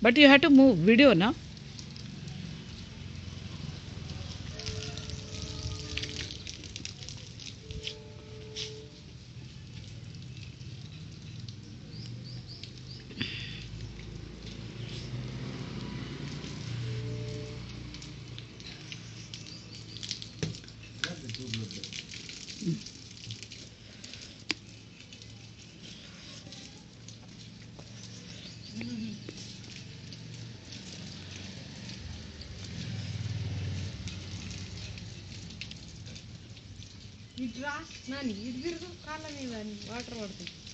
But you have to move video, no?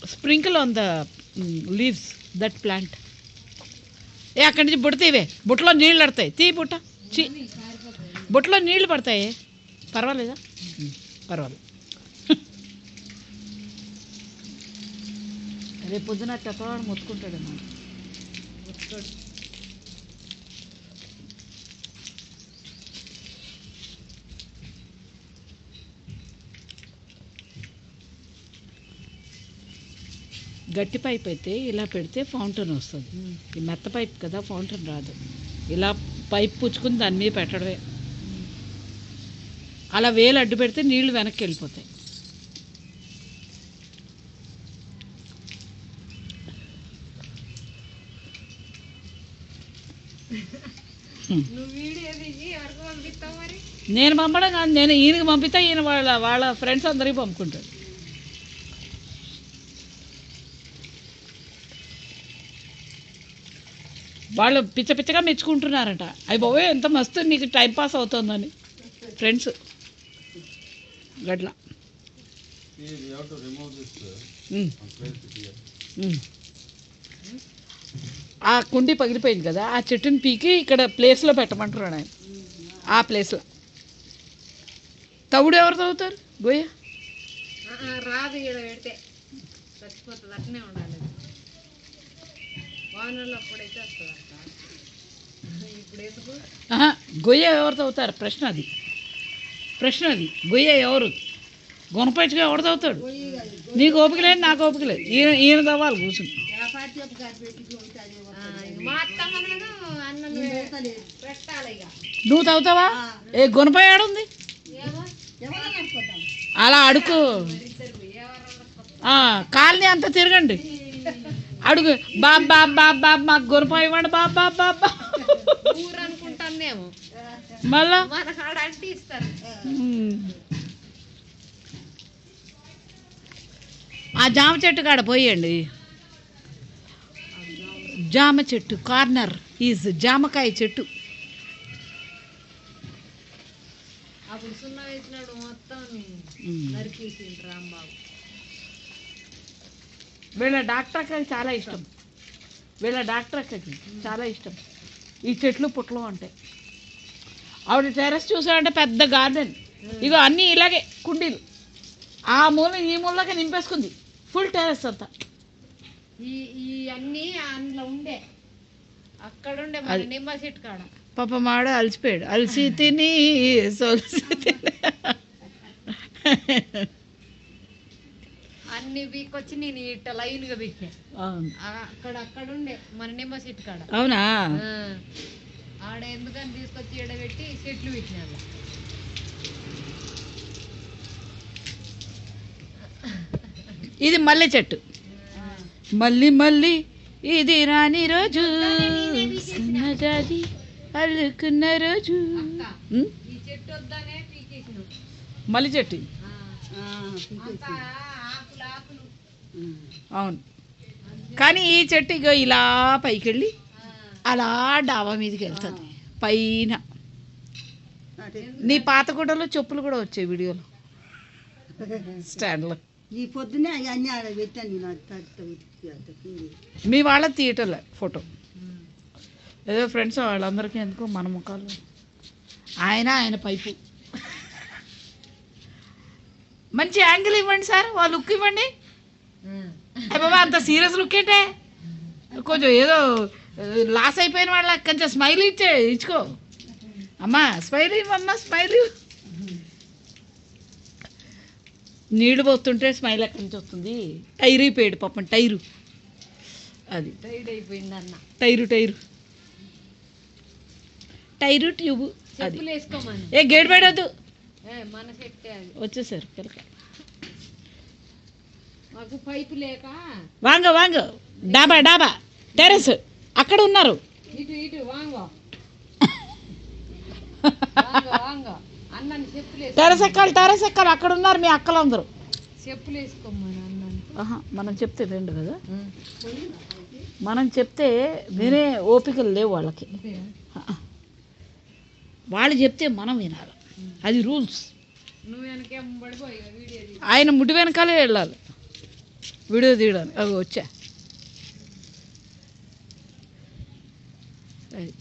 Sprinkle on the leaves that plant. ఏ అక్కడి నుంచి బుడతీవే బుట్టలో నీళ్ళు పడతాయి తీ బుట్ట బుట్టలో నీళ్ళు పడతాయి పర్వాలేదా పర్వాలేదు రేపు పొద్దున చెప్పవాడు మొత్తుకుంటాడు అన్నమాట గట్టి పైప్ అయితే ఇలా పెడితే ఫౌంటైన్ వస్తుంది ఈ మెత్త పైప్ కదా ఫౌంటైన్ రాదు ఇలా పైప్ పుచ్చుకుని దాని మీద పెట్టడమే అలా వేలు అడ్డు పెడితే నీళ్లు వెనక్కి వెళ్ళిపోతాయి నేను పంపడం కాదు నేను ఈయనకి పంపితే ఈయన వాళ్ళ ఫ్రెండ్స్ అందరికీ పంపుకుంటాడు వాళ్ళు పిచ్చగా మెచ్చుకుంటున్నారట అయ్యి బాబోయ్ ఎంత మస్తు నీకు టైంపాస్ అవుతుందని ఫ్రెండ్స్ గట్లా ఆ కుండీ పగిలిపోయింది కదా ఆ చెట్టుని పీకి ఇక్కడ ప్లేస్లో పెట్టమంటున్నాడు ఆయన ఆ ప్లేస్లో తవుడు ఎవరు తవ్వుతారు గోయ రాదు పెడితే చచ్చిపోతుంది అట్నే ఉండాలి వానల్లో అప్పుడైతే వస్తుంది ఇప్పుడు ఎందుకు గొయ్య ఎవరు తవ్వుతారు ప్రశ్న అది గొయ్య ఎవరు గుణపచ్చిగా ఎవరు తవ్వుతాడు నీకు ఓపిక లేదు నాకు ఓపిక లేదు ఈయన తవ్వాలి కూర్చుని నువ్వు తవ్వుతావా ఏ గుణపై ఆడుంది అలా అడుగు కాలనీ అంతా తిరగండి అడుగు బాబా మాకు గుణపై ఇవ్వండి బాబా అనుకుంటానేమో మళ్ళా అంటే ఇస్తారు ఆ జామ చెట్టు కాడ పోయండి జామ చెట్టు కార్నర్ ఈజ్ జామకాయ చెట్టు అప్పుడు సున్నా వేసినాడు మొత్తం నరికేసిండు రాంబాబు వీళ్ళ డాక్టర్ అక్కకి చాలా ఇష్టం ఈ చెట్లు పుట్టలు ఉంటాయి ఆవిడ టెర్రస్ చూసాడంటే పెద్ద గార్డెన్ ఇగో అన్నీ ఇలాగే కుండీలు ఆ మూల ఈ మూలగా నింపేసుకుంది ఫుల్ టెర్రస్ అంతా ఈ అన్నీ అందులో ఉండే అక్కడ ఉండే నిమ్మ చెట్టు కాడ పాప మాడ అలసిపోయాడు అలసి తిని సొలిసి తిని అన్ని బీకొచ్చి నేను ఇట్ట లైన్గా బీకా అక్కడ ఉండే మన నిమ్మ చెట్టు కాడ అవునా ఆడ ఎందుకని తీసుకొచ్చి ఎడబెట్టి చెట్లు పెట్టినాడు ఇది మల్లె చెట్టు మళ్ళీ ఇది రాని రోజు సన్నజాజి అల్లుకున్న రోజు మల్లె చెట్టు అవును కానీ ఈ చెట్టు ఇగో ఇలా పైకి వెళ్ళి అలా డాబా మీదకి వెళ్తుంది పైన నీ పాత గుడ్డలో చెప్పులు కూడా వచ్చాయి వీడియోలో స్టాండ్లో ఈ పొద్దునే అవన్నీ ఆడ పెట్టాను మీ వాళ్ళ థియేటర్లో ఫోటో ఏదో ఫ్రెండ్స్ వాళ్ళందరికీ ఎందుకో మన ముఖాలు ఆయన పైపు మంచి యాంగిల్ ఇవ్వండి సార్ వాళ్ళ లుక్ ఇవ్వండి బాబా అంత సీరియస్ లుక్ ఏంటే కొంచెం ఏదో లాస్ అయిపోయిన వాళ్ళ కొంచెం స్మైల్ ఇచ్చుకో అమ్మా స్మైల్ ఇవ్వమ్మా స్మైల్ నీళ్ళు పోతుంటే స్మైల్ ఎక్కడి నుంచి వస్తుంది టైర్ అయిపోయాడు పాపం టైరు అది టైడ్ అయిపోయింది అన్న టైరు టైరు ట్యూబ్ అది చెప్పులు వేసుకోమని. ఏ గేట్ పెట్టద్దు మన సెట్టే అది. వచ్చేసారు పిల్లక మాకు పైపు లేక వాంగ వాంగ డాబా డాబా టెరెస్ అక్కడ ఉన్నారు ఇటు వాంగో వాంగో అన్నాన్ని చెప్పులు టెరెస్ ఎక్కాలి అక్కడ ఉన్నారు మీ అక్కలందరూ. చెప్పులు వేసుకోమని అన్నాన్ని. మనం చెప్తే రెండు కదా, మనం చెప్తే వినే ఓపికలు లేవు వాళ్ళకి. వాళ్ళు చెప్తే మనం వినాలి, అది రూల్స్. నువ్వు వెనకే పడిపోయి వీడియో ఆయన ముడి వెనకాలే వెళ్ళాలి వీడియో తీయడానికి. అవి వచ్చా అది